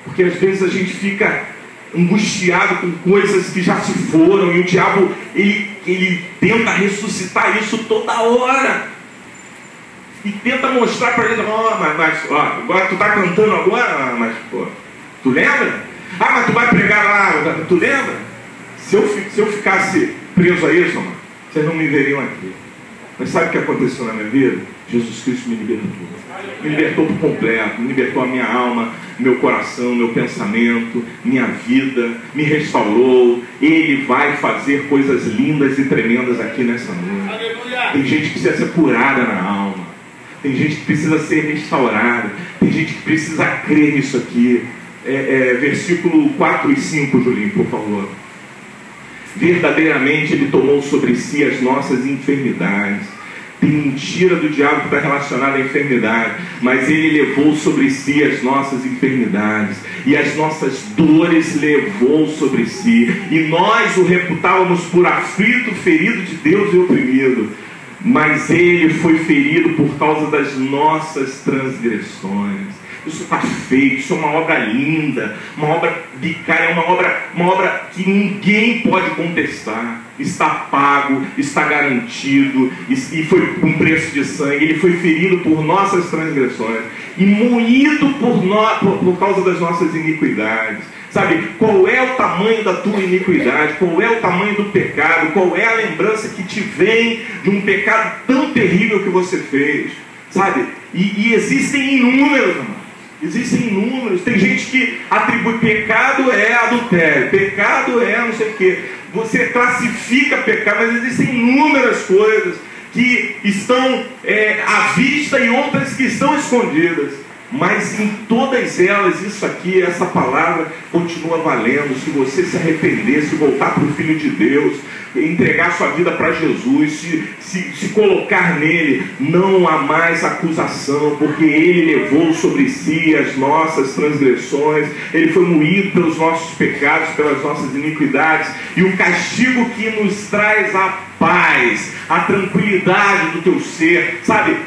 Porque às vezes a gente fica angustiado com coisas que já se foram, e o diabo ele tenta ressuscitar isso toda hora e tenta mostrar para ele: mas agora tu está cantando agora, mas pô, tu lembra? Mas tu vai pregar lá, tu lembra? Se eu ficasse preso a isso, mano, vocês não me veriam aqui. Mas sabe o que aconteceu na minha vida? Jesus Cristo me libertou. Me libertou por completo, me libertou a minha alma, meu coração, meu pensamento, minha vida, me restaurou. Ele vai fazer coisas lindas e tremendas aqui nessa noite. Tem gente que precisa ser curada na alma. Tem gente que precisa ser restaurada. Tem gente que precisa crer nisso aqui. Versículo 4 e 5, Julinho, por favor. Verdadeiramente Ele tomou sobre si as nossas enfermidades. Tem mentira do diabo que está relacionada à enfermidade, mas Ele levou sobre si as nossas enfermidades, e as nossas dores levou sobre si, e nós o reputávamos por aflito, ferido de Deus e oprimido, mas Ele foi ferido por causa das nossas transgressões. Isso está feito, isso é uma obra linda, uma obra vicária, uma obra que ninguém pode contestar. Está pago, está garantido, e foi com preço de sangue. Ele foi ferido por nossas transgressões e moído por causa das nossas iniquidades. Sabe, qual é o tamanho da tua iniquidade? Qual é o tamanho do pecado? Qual é a lembrança que te vem de um pecado tão terrível que você fez? Sabe, e existem inúmeros, irmão. Existem inúmeros. Tem gente que atribui pecado é adultério, pecado é não sei o que. Você classifica pecado, mas existem inúmeras coisas que estão à vista e outras que estão escondidas. Mas em todas elas, isso aqui, essa palavra continua valendo. Se você se arrepender, se voltar para o Filho de Deus, entregar sua vida para Jesus, se colocar nele, não há mais acusação, porque Ele levou sobre si as nossas transgressões, Ele foi moído pelos nossos pecados, pelas nossas iniquidades, e o castigo que nos traz a paz, a tranquilidade do teu ser, sabe,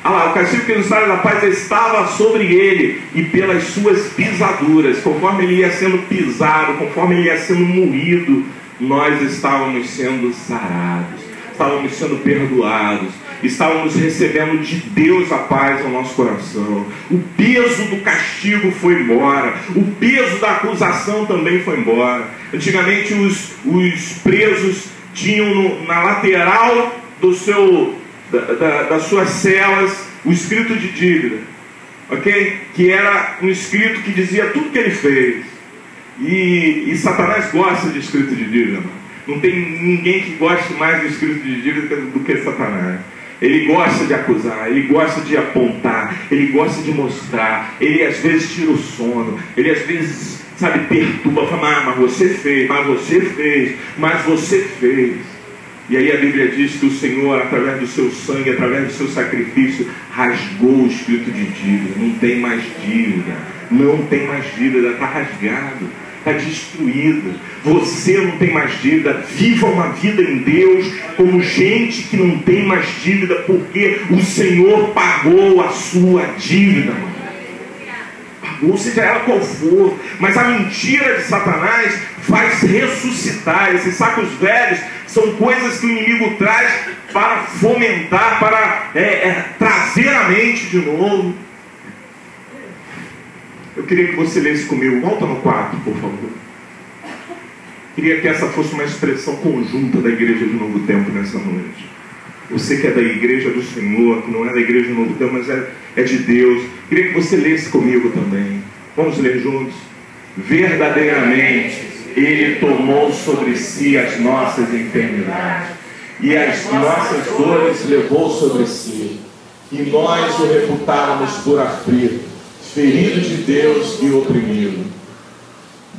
o castigo que nos traz a paz estava sobre ele, e pelas suas pisaduras, conforme ele ia sendo pisado, conforme ele ia sendo moído, nós estávamos sendo sarados, estávamos sendo perdoados, estávamos recebendo de Deus a paz ao nosso coração. O peso do castigo foi embora, o peso da acusação também foi embora. Antigamente os presos tinham na lateral das suas celas o escrito de dívida, ok? Que era um escrito que dizia tudo que ele fez. E Satanás gosta de escrito de dívida, mano. Não tem ninguém que goste mais de escrito de dívida do que Satanás. Ele gosta de acusar, ele gosta de apontar, ele gosta de mostrar, ele às vezes tira o sono, ele às vezes, sabe, perturba, fala: mas você fez, mas você fez, mas você fez. E aí a Bíblia diz que o Senhor, através do seu sangue, através do seu sacrifício, rasgou o escrito de dívida. Não tem mais dívida, não tem mais dívida, está rasgado, está destruído. Você não tem mais dívida. Viva uma vida em Deus como gente que não tem mais dívida, porque o Senhor pagou a sua dívida, mano. Pagou, seja ela qual for. Mas a mentira de Satanás faz ressuscitar. Esses sacos velhos são coisas que o inimigo traz para fomentar, para trazer a mente de novo. Eu queria que você lesse comigo. Volta no 4, por favor. Queria que essa fosse uma expressão conjunta da igreja de Novo Tempo nessa noite. Você que é da igreja do Senhor, que não é da igreja de Novo Tempo, mas é de Deus. Queria que você lesse comigo também. Vamos ler juntos. Verdadeiramente Ele tomou sobre si as nossas enfermidades, e as nossas dores levou sobre si, e nós o reputávamos por aflito, ferido de Deus e oprimido.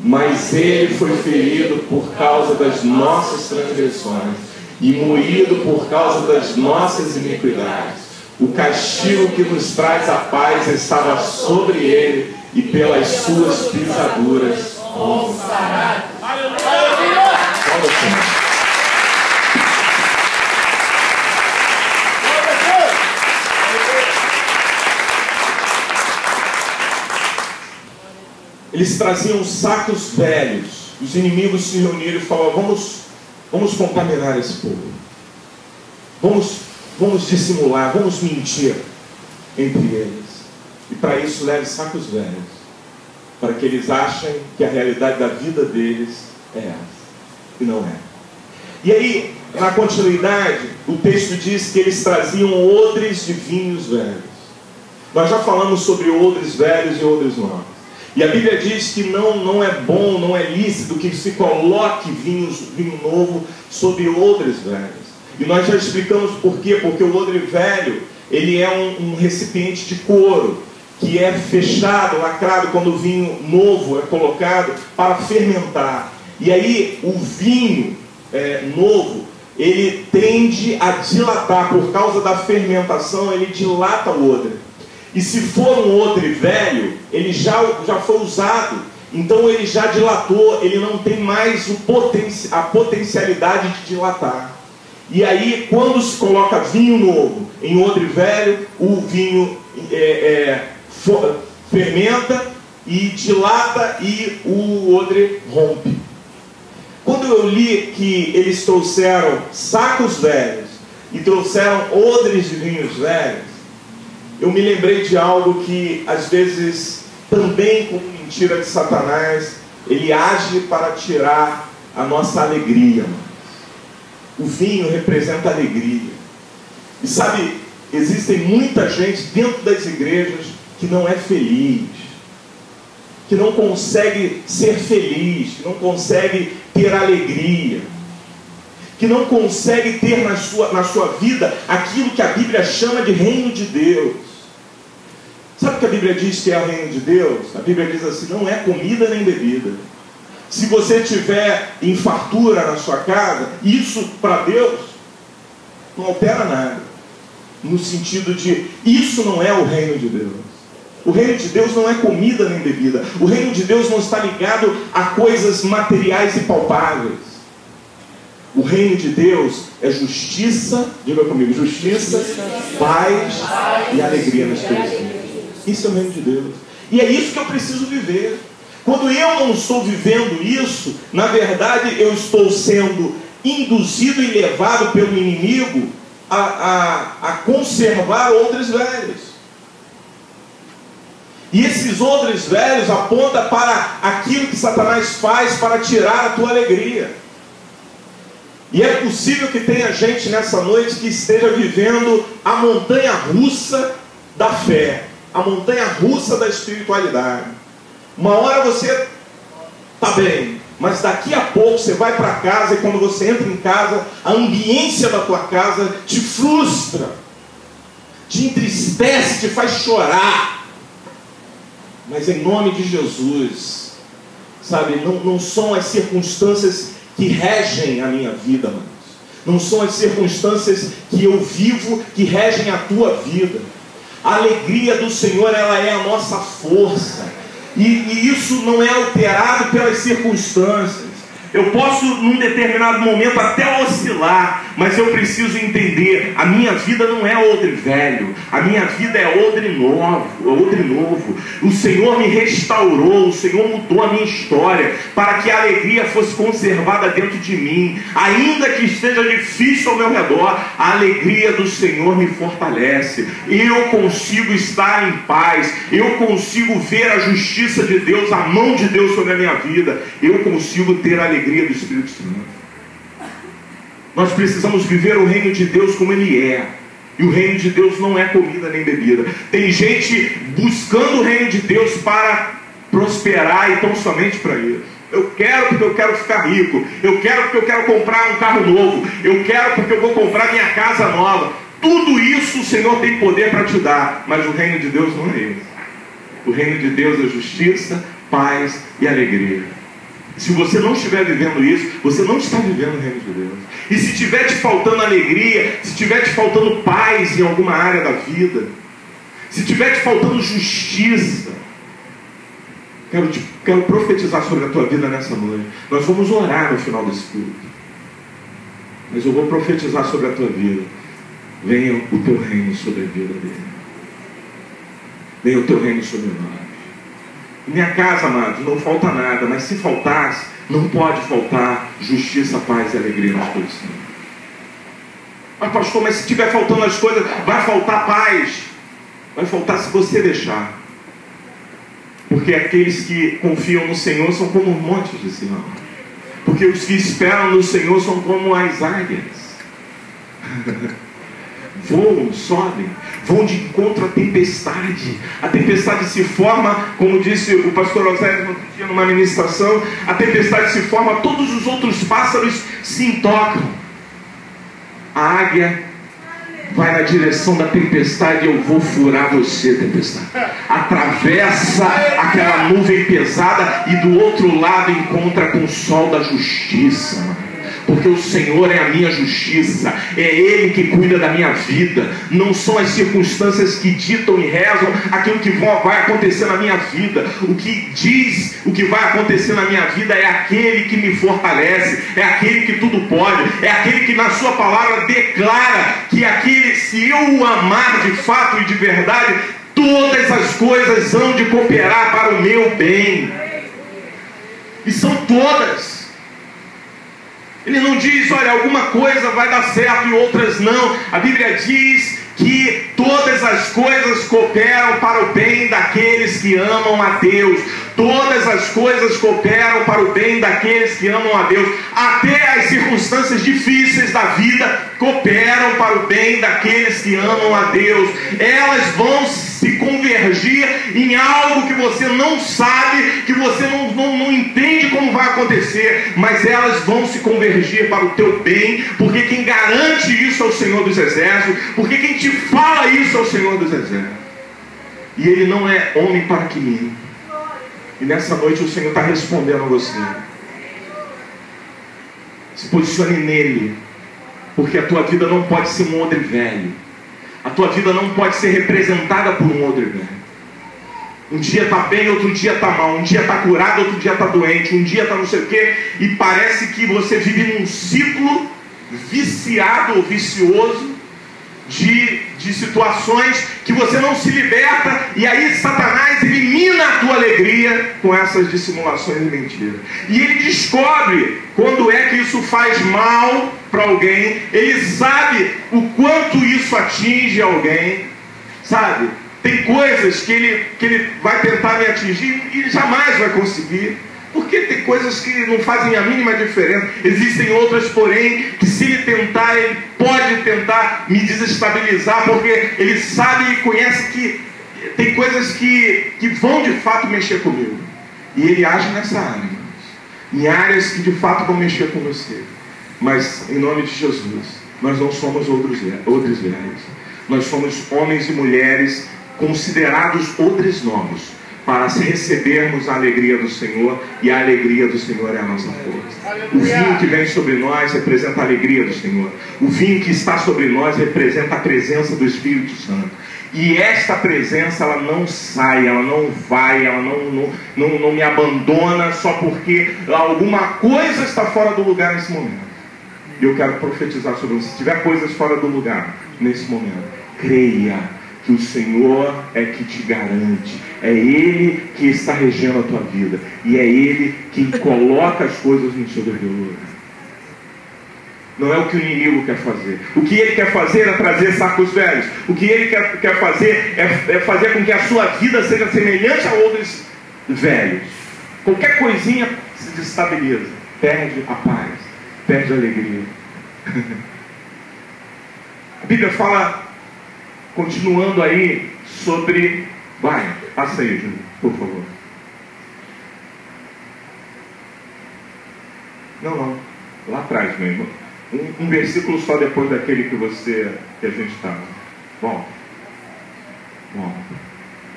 Mas Ele foi ferido por causa das nossas transgressões, e moído por causa das nossas iniquidades. O castigo que nos traz a paz estava sobre Ele, e pelas suas pisaduras fomos sarados. Aleluia! eles traziam sacos velhos. Os inimigos se reuniram e falavam: vamos contaminar esse povo. Vamos dissimular, vamos mentir entre eles. E para isso leve sacos velhos, para que eles achem que a realidade da vida deles é essa. E não é. E aí, na continuidade, o texto diz que eles traziam odres de vinhos velhos. Nós já falamos sobre odres velhos e odres novos. E a Bíblia diz que não é bom, não é lícito que se coloque vinho novo sobre odres velhos. E nós já explicamos por quê. Porque o odre velho, ele é um recipiente de couro, que é fechado, lacrado, quando o vinho novo é colocado para fermentar. E aí o vinho novo, ele tende a dilatar. Por causa da fermentação, ele dilata o odre. E se for um odre velho, ele já foi usado, então ele já dilatou, ele não tem mais a potencialidade de dilatar. E aí, quando se coloca vinho novo em odre velho, o vinho fermenta e dilata e o odre rompe. Quando eu li que eles trouxeram sacos velhos e trouxeram odres de vinhos velhos, eu me lembrei de algo que, às vezes, também como mentira de Satanás, ele age para tirar a nossa alegria. O vinho representa alegria. E sabe, existem muita gente dentro das igrejas que não é feliz, que não consegue ser feliz, que não consegue ter alegria, que não consegue ter na sua vida aquilo que a Bíblia chama de reino de Deus. Sabe o que a Bíblia diz que é o reino de Deus? A Bíblia diz assim: não é comida nem bebida. Se você tiver em fartura na sua casa, isso para Deus não altera nada. No sentido de, isso não é o reino de Deus. O reino de Deus não é comida nem bebida. O reino de Deus não está ligado a coisas materiais e palpáveis. O reino de Deus é justiça, diga comigo, justiça, paz e alegria nas coisas. Isso é o reino de Deus. E é isso que eu preciso viver. Quando eu não estou vivendo isso, na verdade eu estou sendo induzido e levado pelo inimigo a conservar odres velhos. E esses odres velhos apontam para aquilo que Satanás faz para tirar a tua alegria. E é possível que tenha gente nessa noite que esteja vivendo a montanha russa da fé, a montanha russa da espiritualidade. Uma hora você está bem, mas daqui a pouco você vai para casa e quando você entra em casa, a ambiência da tua casa te frustra, te entristece, te faz chorar. Mas em nome de Jesus, sabe, não são as circunstâncias que regem a minha vida, manos. Não são as circunstâncias que eu vivo que regem a tua vida. A alegria do Senhor, ela é a nossa força. E isso não é alterado pelas circunstâncias. Eu posso, num determinado momento, até oscilar, mas eu preciso entender, a minha vida não é odre velho, a minha vida é odre novo. O Senhor me restaurou, o Senhor mudou a minha história, para que a alegria fosse conservada dentro de mim. Ainda que esteja difícil ao meu redor, a alegria do Senhor me fortalece. Eu consigo estar em paz, eu consigo ver a justiça de Deus, a mão de Deus sobre a minha vida, eu consigo ter a alegria do Espírito Santo. Nós precisamos viver o reino de Deus como ele é. E o reino de Deus não é comida nem bebida. Tem gente buscando o reino de Deus para prosperar e tão somente para isso. Eu quero porque eu quero ficar rico. Eu quero porque eu quero comprar um carro novo. Eu quero porque eu vou comprar minha casa nova. Tudo isso o Senhor tem poder para te dar. Mas o reino de Deus não é esse. O reino de Deus é justiça, paz e alegria. Se você não estiver vivendo isso, você não está vivendo o reino de Deus. E se estiver te faltando alegria, se estiver te faltando paz em alguma área da vida, se estiver te faltando justiça, quero profetizar sobre a tua vida nessa noite. Nós vamos orar no final desse culto, mas eu vou profetizar sobre a tua vida. Venha o teu reino sobre a vida dele. Venha o teu reino sobre nós. Minha casa, amados, não falta nada, mas se faltasse, não pode faltar justiça, paz e alegria no Espírito Santo. Mas pastor, mas se estiver faltando as coisas, vai faltar paz. Vai faltar se você deixar. Porque aqueles que confiam no Senhor são como os montes de Sião. Porque os que esperam no Senhor são como as águias. Voam, sobem, vão de encontro à tempestade. A tempestade se forma, como disse o pastor Osélio no dia numa ministração, a tempestade se forma, todos os outros pássaros se intocam. A águia vai na direção da tempestade. Eu vou furar você, tempestade. Atravessa aquela nuvem pesada e do outro lado encontra com o sol da justiça. Porque o Senhor é a minha justiça, é Ele que cuida da minha vida. Não são as circunstâncias que ditam e rezam aquilo que vai acontecer na minha vida. O que diz o que vai acontecer na minha vida é aquele que me fortalece, é aquele que tudo pode, é aquele que na sua palavra declara que aquele, se eu o amar de fato e de verdade, todas as coisas hão de cooperar para o meu bem. E são todas. Ele não diz, olha, alguma coisa vai dar certo e outras não. A Bíblia diz que todas as coisas cooperam para o bem daqueles que amam a Deus. Todas as coisas cooperam para o bem daqueles que amam a Deus. Até as circunstâncias difíceis da vida cooperam para o bem daqueles que amam a Deus. Elas vão se convergir em algo que você não sabe, que você não entende como vai acontecer, mas elas vão se convergir para o teu bem, porque quem garante isso é o Senhor dos Exércitos, porque quem te fala isso é o Senhor dos Exércitos. E Ele não é homem para que minta. E nessa noite o Senhor está respondendo a você. Se posicione nele, porque a tua vida não pode ser um odre velho. A tua vida não pode ser representada por um odre velho. Um dia está bem, outro dia está mal. Um dia está curado, outro dia está doente. Um dia está não sei o quê. E parece que você vive num ciclo viciado ou vicioso de situações que você não se liberta, e aí Satanás elimina a tua alegria com essas dissimulações e mentiras. E ele descobre quando é que isso faz mal para alguém, ele sabe o quanto isso atinge alguém, sabe? Tem coisas que ele vai tentar me atingir e jamais vai conseguir. Porque tem coisas que não fazem a mínima diferença. Existem outras, porém, que se ele tentar, ele pode tentar me desestabilizar, porque ele sabe e conhece que tem coisas que vão de fato mexer comigo. E ele age nessa área, irmãos. Em áreas que de fato vão mexer com você. Mas, em nome de Jesus, nós não somos odres velhos. Nós somos homens e mulheres considerados odres novos, para recebermos a alegria do Senhor, e a alegria do Senhor é a nossa força. O vinho que vem sobre nós representa a alegria do Senhor. O vinho que está sobre nós representa a presença do Espírito Santo. E esta presença, ela não sai, ela não vai, ela não me abandona só porque alguma coisa está fora do lugar nesse momento. E eu quero profetizar sobre você. Se tiver coisas fora do lugar nesse momento, creia que o Senhor é que te garante, é Ele que está regendo a tua vida, e é Ele quem coloca as coisas no seu devido lugar. Não é o que o inimigo quer fazer. O que ele quer fazer é trazer sacos velhos. O que ele quer fazer é fazer com que a sua vida seja semelhante a outros velhos. Qualquer coisinha se desestabiliza, perde a paz, perde a alegria. A Bíblia fala, continuando aí, sobre... Vai, passa aí, Júlio, por favor. Não, lá atrás mesmo. Um versículo só depois daquele que a gente estava. Bom.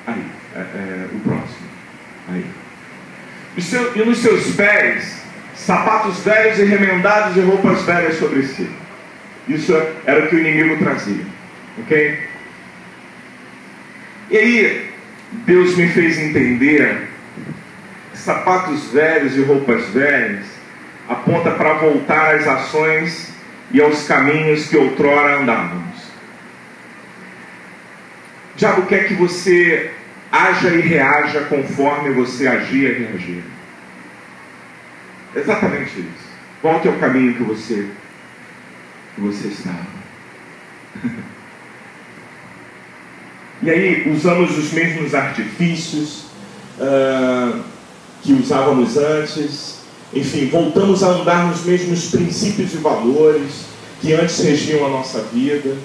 Aí, o próximo. Aí. E nos seus pés, sapatos velhos e remendados e roupas velhas sobre si. Isso era o que o inimigo trazia. Ok? E aí, Deus me fez entender que sapatos velhos e roupas velhas aponta para voltar às ações e aos caminhos que outrora andávamos. O diabo quer que você haja e reaja conforme você agir e reagir. Exatamente isso. Volte ao caminho que você estava. E aí usamos os mesmos artifícios que usávamos antes. Enfim, voltamos a andar nos mesmos princípios e valores que antes regiam a nossa vida.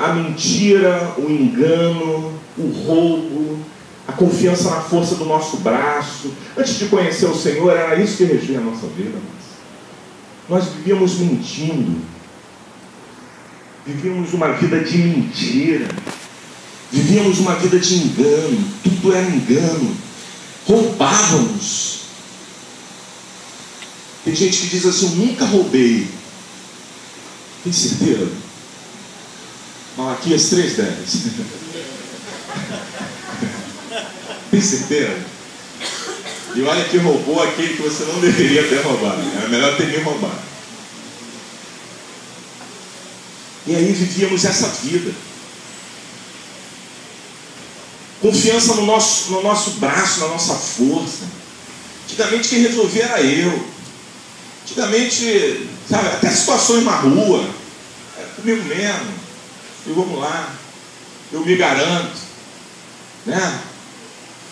A mentira, o engano, o roubo, a confiança na força do nosso braço. Antes de conhecer o Senhor, era isso que regia a nossa vida. Nós vivíamos mentindo. Vivíamos uma vida de mentira. Vivíamos uma vida de engano. Tudo era engano. Roubávamos. Tem gente que diz assim: eu nunca roubei. Tem certeza? Malaquias 3:10. Tem certeza? E olha que roubou aquele que você não deveria ter roubado. Era melhor ter me roubado. E aí vivíamos essa vida. Confiança no nosso braço, na nossa força. Antigamente quem resolvia era eu. Antigamente, sabe, até situações na rua, era comigo mesmo. E vamos lá, eu me garanto, né?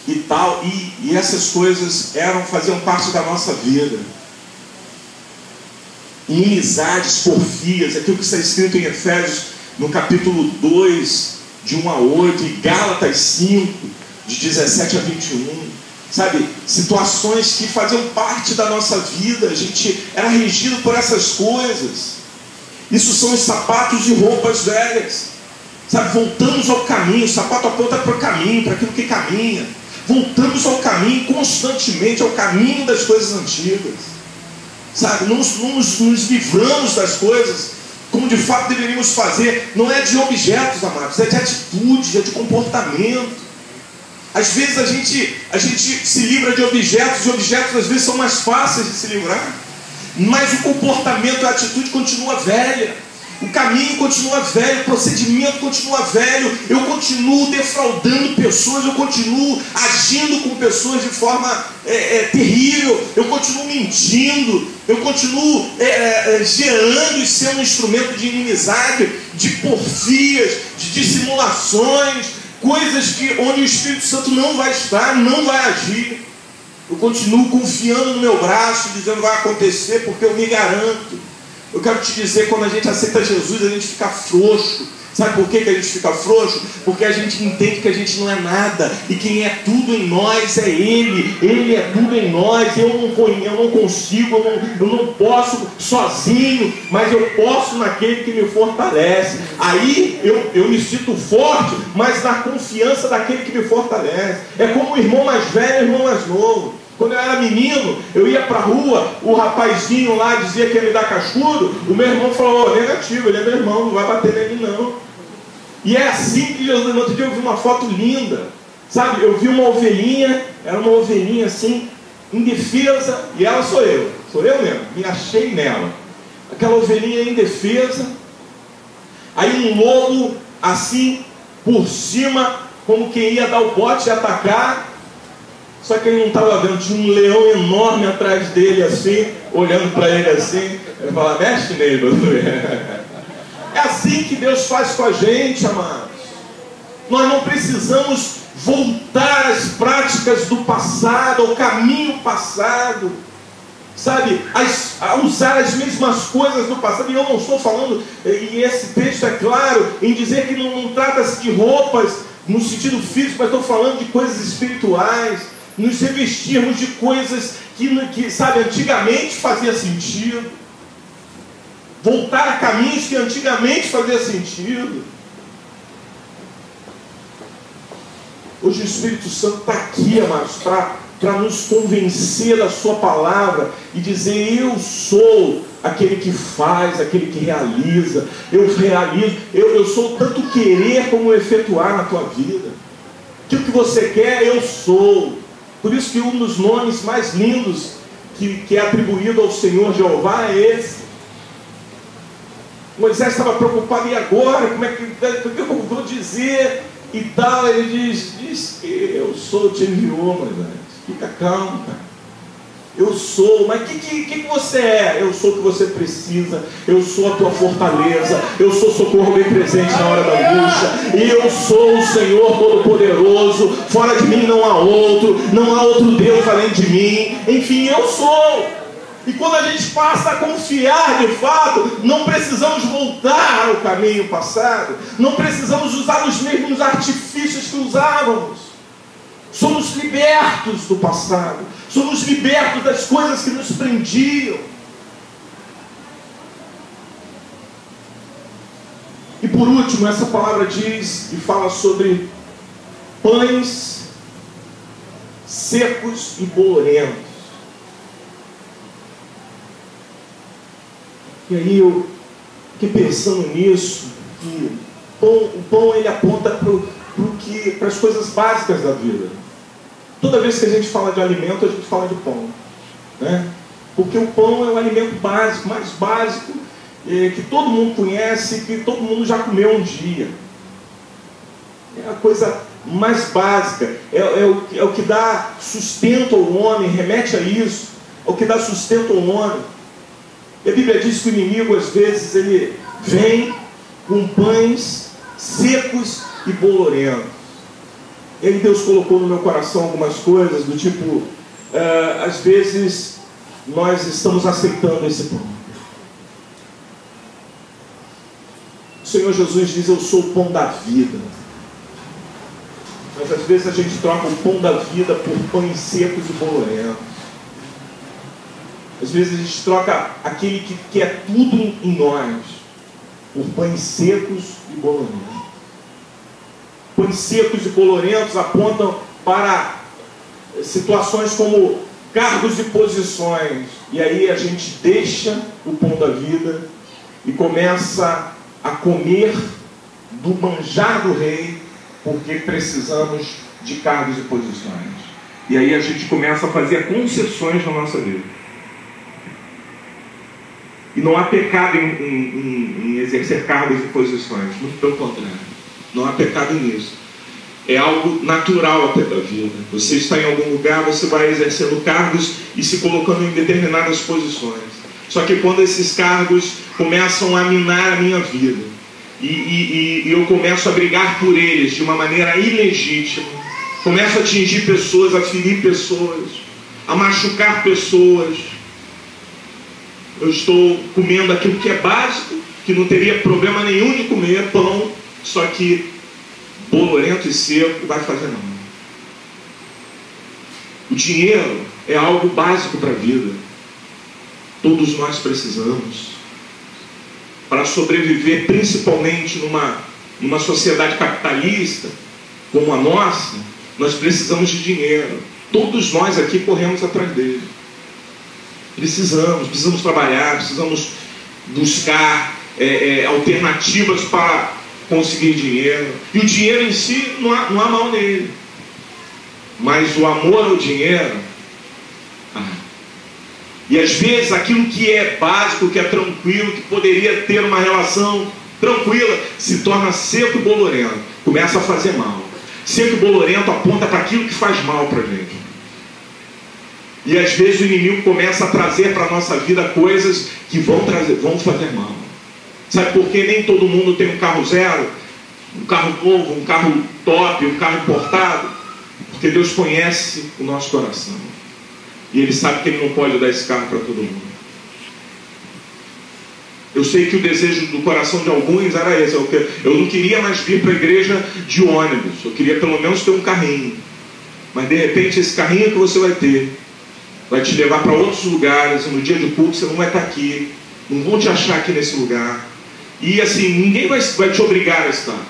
E tal, e essas coisas faziam parte da nossa vida. Inimizades, porfias, aquilo que está escrito em Efésios, no capítulo 2, de 1 a 8, e Gálatas 5, de 17 a 21. Sabe, situações que faziam parte da nossa vida, a gente era regido por essas coisas. Isso são os sapatos e roupas velhas. Sabe, voltamos ao caminho, o sapato aponta para o caminho, para aquilo que caminha. Voltamos ao caminho constantemente, ao caminho das coisas antigas. Sabe, não nos livramos das coisas como de fato deveríamos fazer. Não é de objetos, amados, é de atitude, é de comportamento. Às vezes a gente se livra de objetos, e objetos às vezes são mais fáceis de se livrar, mas o comportamento, a atitude continua velha, o caminho continua velho, o procedimento continua velho, eu continuo defraudando pessoas, eu continuo agindo com pessoas de forma terrível, eu continuo mentindo, eu continuo gerando e sendo um instrumento de inimizade, de porfias, de dissimulações, coisas onde o Espírito Santo não vai estar, não vai agir. Eu continuo confiando no meu braço, dizendo vai acontecer porque eu me garanto. Eu quero te dizer, quando a gente aceita Jesus, a gente fica frouxo. Sabe por que a gente fica frouxo? Porque a gente entende que a gente não é nada, e quem é tudo em nós é Ele. Ele é tudo em nós. Eu não consigo, eu não posso sozinho, mas eu posso naquele que me fortalece. Aí eu me sinto forte, mas na confiança daquele que me fortalece. É como o irmão mais velho e o irmão mais novo. Quando eu era menino, eu ia para a rua, o rapazinho lá dizia que ia me dar cascudo, o meu irmão falou: negativo, ele é meu irmão, não vai bater nele não. E é assim que Jesus, no outro dia eu vi uma foto linda, sabe, eu vi uma ovelhinha, era uma ovelhinha assim, indefesa, e ela sou eu mesmo, me achei nela, aquela ovelhinha indefesa, aí um lobo assim, por cima, como quem ia dar o bote e atacar, só que ele não estava vendo, tinha um leão enorme atrás dele assim, olhando para ele assim, ele fala: mexe nele. É assim que Deus faz com a gente, amados. Nós não precisamos voltar às práticas do passado, ao caminho passado, sabe, a usar as mesmas coisas do passado. E eu não estou falando, e esse texto é claro, em dizer que não trata-se de roupas no sentido físico, mas estou falando de coisas espirituais, nos revestirmos de coisas que sabe, antigamente fazia sentido. Voltar a caminhos que antigamente fazia sentido. Hoje o Espírito Santo está aqui, amados, para nos convencer da sua palavra e dizer: eu sou aquele que faz, aquele que realiza. Eu realizo, eu sou tanto querer como efetuar na tua vida. Aquilo que você quer, eu sou. Por isso que um dos nomes mais lindos que é atribuído ao Senhor Jeová é esse. Moisés estava preocupado: e agora? O que eu vou dizer? e tal. Ele diz que eu sou, te enviou, Moisés. Fica calmo, cara. Eu sou, mas o que você é? Eu sou o que você precisa, eu sou a tua fortaleza, eu sou socorro bem presente na hora da angústia, e eu sou o Senhor Todo-Poderoso, fora de mim não há outro Deus além de mim, enfim, eu sou. E quando a gente passa a confiar de fato, não precisamos voltar ao caminho passado, não precisamos usar os mesmos artifícios que usávamos. Somos libertos do passado, somos libertos das coisas que nos prendiam. E por último, essa palavra diz e fala sobre pães secos e bolorentos. E aí eu fiquei pensando nisso, que o pão ele aponta para as coisas básicas da vida. Toda vez que a gente fala de alimento, a gente fala de pão, né? Porque o pão é o alimento básico, mais básico, que todo mundo conhece, que todo mundo já comeu um dia. É a coisa mais básica, é o que dá sustento ao homem, remete a isso, é o que dá sustento ao homem. E a Bíblia diz que o inimigo, às vezes, ele vem com pães secos e bolorentos. E aí Deus colocou no meu coração algumas coisas do tipo, às vezes nós estamos aceitando esse pão. O Senhor Jesus diz, eu sou o pão da vida. Mas às vezes a gente troca o pão da vida por pães secos e bolorentos. Às vezes a gente troca aquele que é tudo em nós por pães secos e bolorentos. Pães secos e bolorentos apontam para situações como cargos e posições. E aí a gente deixa o pão da vida e começa a comer do manjar do rei, porque precisamos de cargos e posições. E aí a gente começa a fazer concessões na nossa vida. E não há pecado em exercer cargos e posições, muito pelo contrário. Não há pecado nisso. É algo natural até da vida. Você está em algum lugar, você vai exercendo cargos e se colocando em determinadas posições. Só que quando esses cargos começam a minar a minha vida, e eu começo a brigar por eles de uma maneira ilegítima, começo a atingir pessoas, a ferir pessoas, a machucar pessoas, eu estou comendo aquilo que é básico, que não teria problema nenhum de comer, pão, só que bolorento e seco vai fazer não. O dinheiro é algo básico para a vida. Todos nós precisamos. Para sobreviver, principalmente numa sociedade capitalista como a nossa, nós precisamos de dinheiro. Todos nós aqui corremos atrás dele. Precisamos trabalhar, precisamos buscar alternativas para conseguir dinheiro. E o dinheiro em si não há mal nele. Mas o amor ao dinheiro, e às vezes aquilo que é básico, que é tranquilo, que poderia ter uma relação tranquila, se torna seco e bolorento, começa a fazer mal. Seco e bolorento aponta para aquilo que faz mal para a gente. E às vezes o inimigo começa a trazer para a nossa vida coisas que vão fazer mal. Sabe por que nem todo mundo tem um carro zero, um carro novo, um carro top, um carro importado? Porque Deus conhece o nosso coração. E Ele sabe que Ele não pode dar esse carro para todo mundo. Eu sei que o desejo do coração de alguns era esse. Eu não queria mais vir para a igreja de ônibus. Eu queria pelo menos ter um carrinho. Mas de repente esse carrinho que você vai ter vai te levar para outros lugares. E no dia de culto você não vai estar aqui. Não vão te achar aqui nesse lugar. E assim, ninguém vai te obrigar a estar.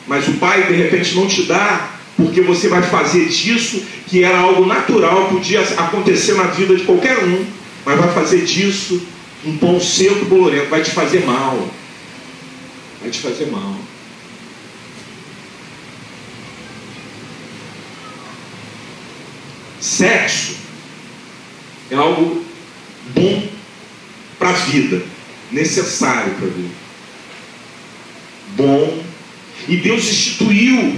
Mas o Pai de repente não te dá, porque você vai fazer disso, que era algo natural, podia acontecer na vida de qualquer um, mas vai fazer disso um pão seco e bolorento, vai te fazer mal. Vai te fazer mal. Sexo é algo bom para a vida, necessário para a vida. Bom. E Deus instituiu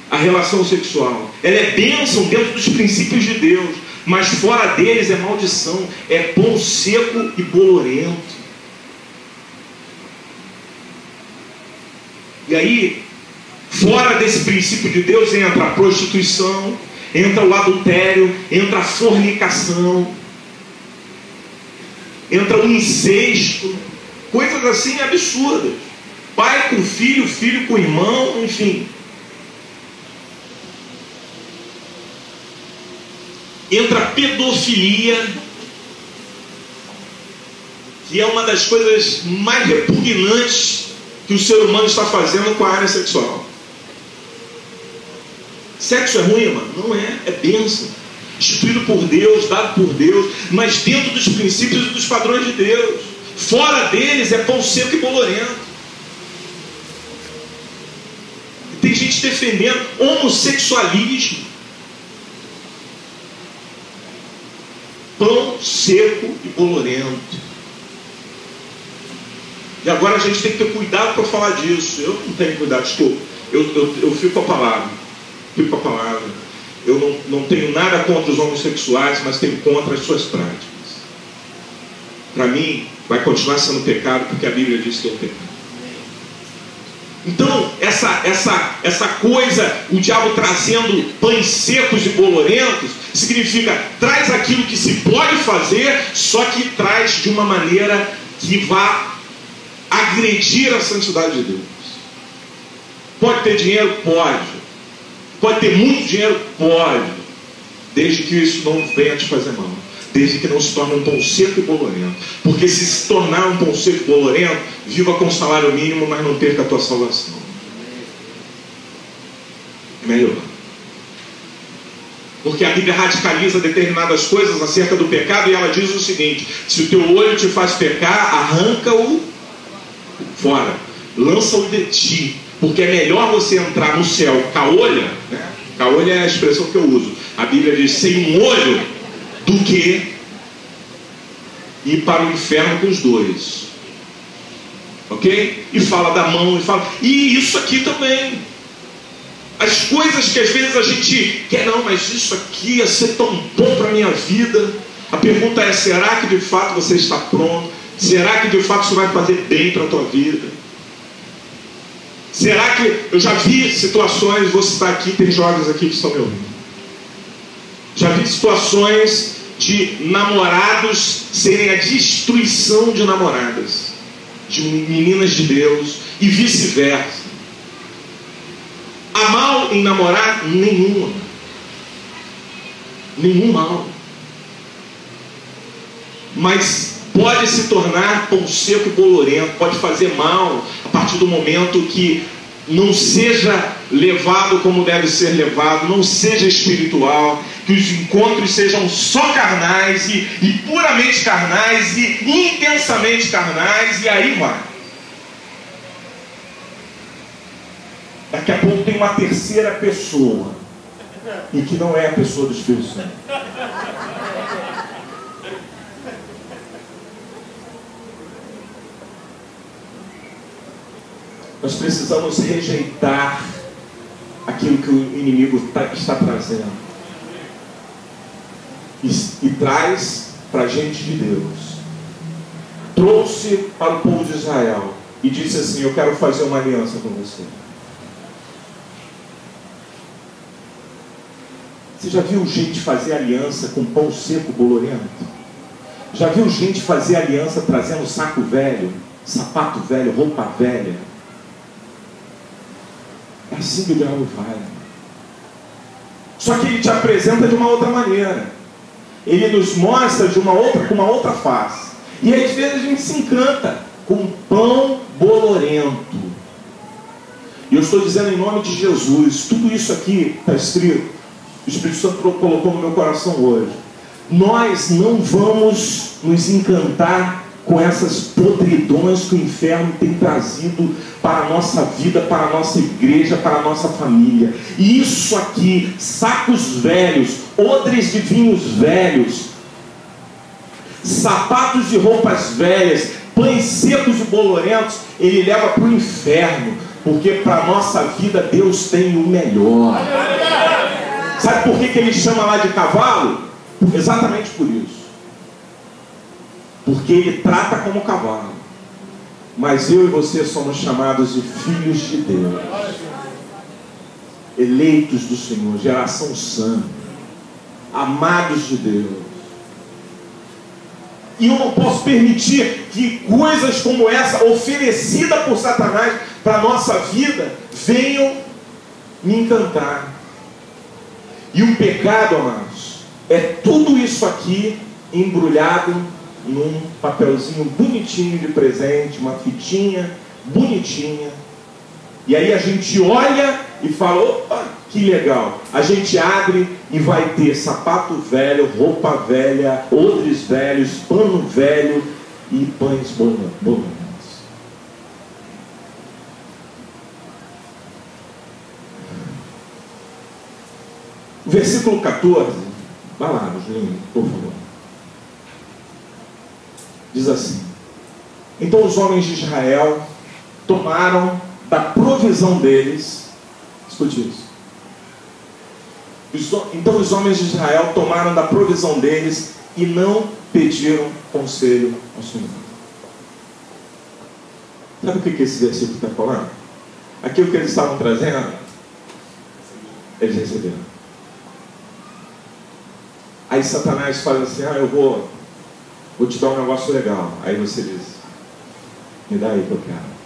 a relação sexual. Ela é bênção dentro dos princípios de Deus, mas fora deles é maldição, é pão seco e bolorento. E aí, fora desse princípio de Deus entra a prostituição, entra o adultério, entra a fornicação, entra o incesto, coisas assim absurdas. Pai com filho, filho com irmão, enfim. Entra a pedofilia, que é uma das coisas mais repugnantes que o ser humano está fazendo com a área sexual. Sexo é ruim, mano? Não é, é bênção. Instituído por Deus, dado por Deus, mas dentro dos princípios e dos padrões de Deus. Fora deles é pão seco e bolorento. E tem gente defendendo homossexualismo. Pão seco e bolorento. E agora a gente tem que ter cuidado para falar disso. Eu não tenho cuidado, desculpa. Eu fico com a palavra. Fico com a palavra. Eu não tenho nada contra os homossexuais, mas tenho contra as suas práticas. Para mim, vai continuar sendo pecado, porque a Bíblia diz que é pecado. Então, essa coisa, o diabo trazendo pães secos e bolorentos, significa, traz aquilo que se pode fazer, só que traz de uma maneira que vá agredir a santidade de Deus. Pode ter dinheiro? Pode. Pode ter muito dinheiro? Pode. Desde que isso não venha te fazer mal. Desde que não se torne um pão seco e bolorento. Porque se tornar um pão seco e bolorento, viva com salário mínimo, mas não perca a tua salvação. Melhor. Porque a Bíblia radicaliza determinadas coisas acerca do pecado, e ela diz o seguinte: se o teu olho te faz pecar, arranca-o fora, lança-o de ti, porque é melhor você entrar no céu caolha, né? Caolha é a expressão que eu uso. A Bíblia diz sem um olho, do que ir para o inferno com os dois. Ok? E fala da mão, e isso aqui também. As coisas que às vezes a gente quer, não, mas isso aqui ia ser tão bom para a minha vida. A pergunta é, será que de fato você está pronto? Será que de fato isso vai fazer bem para a tua vida? Será que... Eu já vi situações, vou citar aqui, tem jovens aqui que estão me ouvindo. Já vi situações de namorados serem a destruição de namoradas, de meninas de Deus, e vice-versa. Há mal em namorar? Nenhuma. Nenhum mal. Mas pode se tornar pão seco e bolorento, pode fazer mal a partir do momento que não seja levado como deve ser levado, não seja espiritual, que os encontros sejam só carnais e puramente carnais e intensamente carnais, e aí vai. Daqui a pouco tem uma terceira pessoa, e que não é a pessoa do Espírito Santo. Nós precisamos rejeitar aquilo que o inimigo está trazendo. E traz para a gente de Deus. Trouxe para o povo de Israel e disse assim: eu quero fazer uma aliança com você. Você já viu gente fazer aliança com pão seco bolorento? Já viu gente fazer aliança trazendo saco velho, sapato velho, roupa velha? É assim que o diabo vai. Só que ele te apresenta de uma outra maneira. Ele nos mostra com uma outra face. E às vezes a gente se encanta com pão bolorento. E eu estou dizendo em nome de Jesus, tudo isso aqui está escrito. O Espírito Santo colocou no meu coração hoje. Nós não vamos nos encantar com essas podridões que o inferno tem trazido para a nossa vida, para a nossa igreja, para a nossa família. E isso aqui, sacos velhos, odres de vinhos velhos, sapatos de roupas velhas, pães secos e bolorentos, ele leva para o inferno. Porque para a nossa vida Deus tem o melhor. Sabe por que ele chama lá de cavalo? Exatamente por isso. Porque ele trata como cavalo. Mas eu e você somos chamados de filhos de Deus, eleitos do Senhor, geração santa, amados de Deus. E eu não posso permitir que coisas como essa, oferecida por Satanás para a nossa vida, venham me encantar. E o pecado, amados, é tudo isso aqui embrulhado num papelzinho bonitinho de presente, uma fitinha bonitinha. E aí a gente olha e fala, opa, que legal. A gente abre e vai ter sapato velho, roupa velha, odres velhos, pano velho e pães bolanos. Versículo 14, vai lá, Julinho, por favor. Diz assim: então os homens de Israel tomaram da provisão deles. Escute isso. Então os homens de Israel tomaram da provisão deles e não pediram conselho ao Senhor. Sabe o que esse versículo está falando? Aquilo que eles estavam trazendo, eles receberam. Aí Satanás fala assim, eu vou te dar um negócio legal. Aí você diz, me dá aí que eu quero.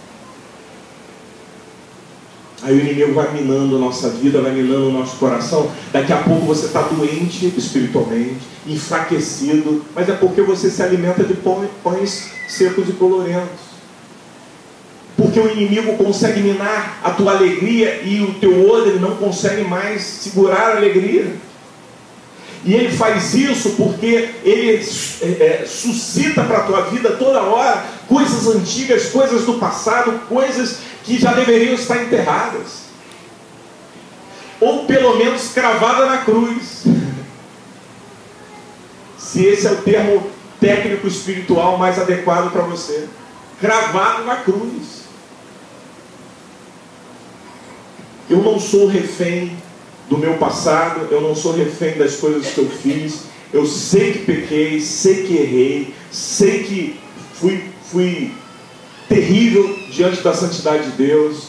Aí o inimigo vai minando a nossa vida, vai minando o nosso coração. Daqui a pouco você está doente espiritualmente, enfraquecido, mas é porque você se alimenta de pães secos e colorentos. Porque o inimigo consegue minar a tua alegria e o teu odre não consegue mais segurar a alegria. E ele faz isso porque ele suscita para a tua vida toda hora coisas antigas, coisas do passado, coisas que já deveriam estar enterradas. Ou pelo menos cravada na cruz. Se esse é o termo técnico espiritual mais adequado para você. Cravado na cruz. Eu não sou refém do meu passado, eu não sou refém das coisas que eu fiz. Eu sei que pequei, sei que errei, sei que fui terrível diante da santidade de Deus,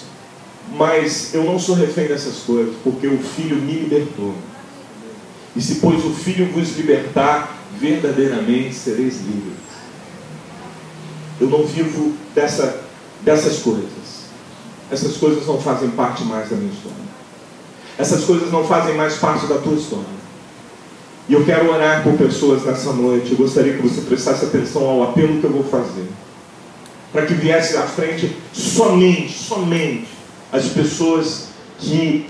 mas eu não sou refém dessas coisas, porque o Filho me libertou. E se pois o Filho vos libertar, verdadeiramente sereis livres. Eu não vivo dessas coisas. Essas coisas não fazem parte mais da minha história. Essas coisas não fazem mais parte da tua história. E eu quero orar por pessoas nessa noite. Eu gostaria que você prestasse atenção ao apelo que eu vou fazer, para que viesse à frente somente as pessoas que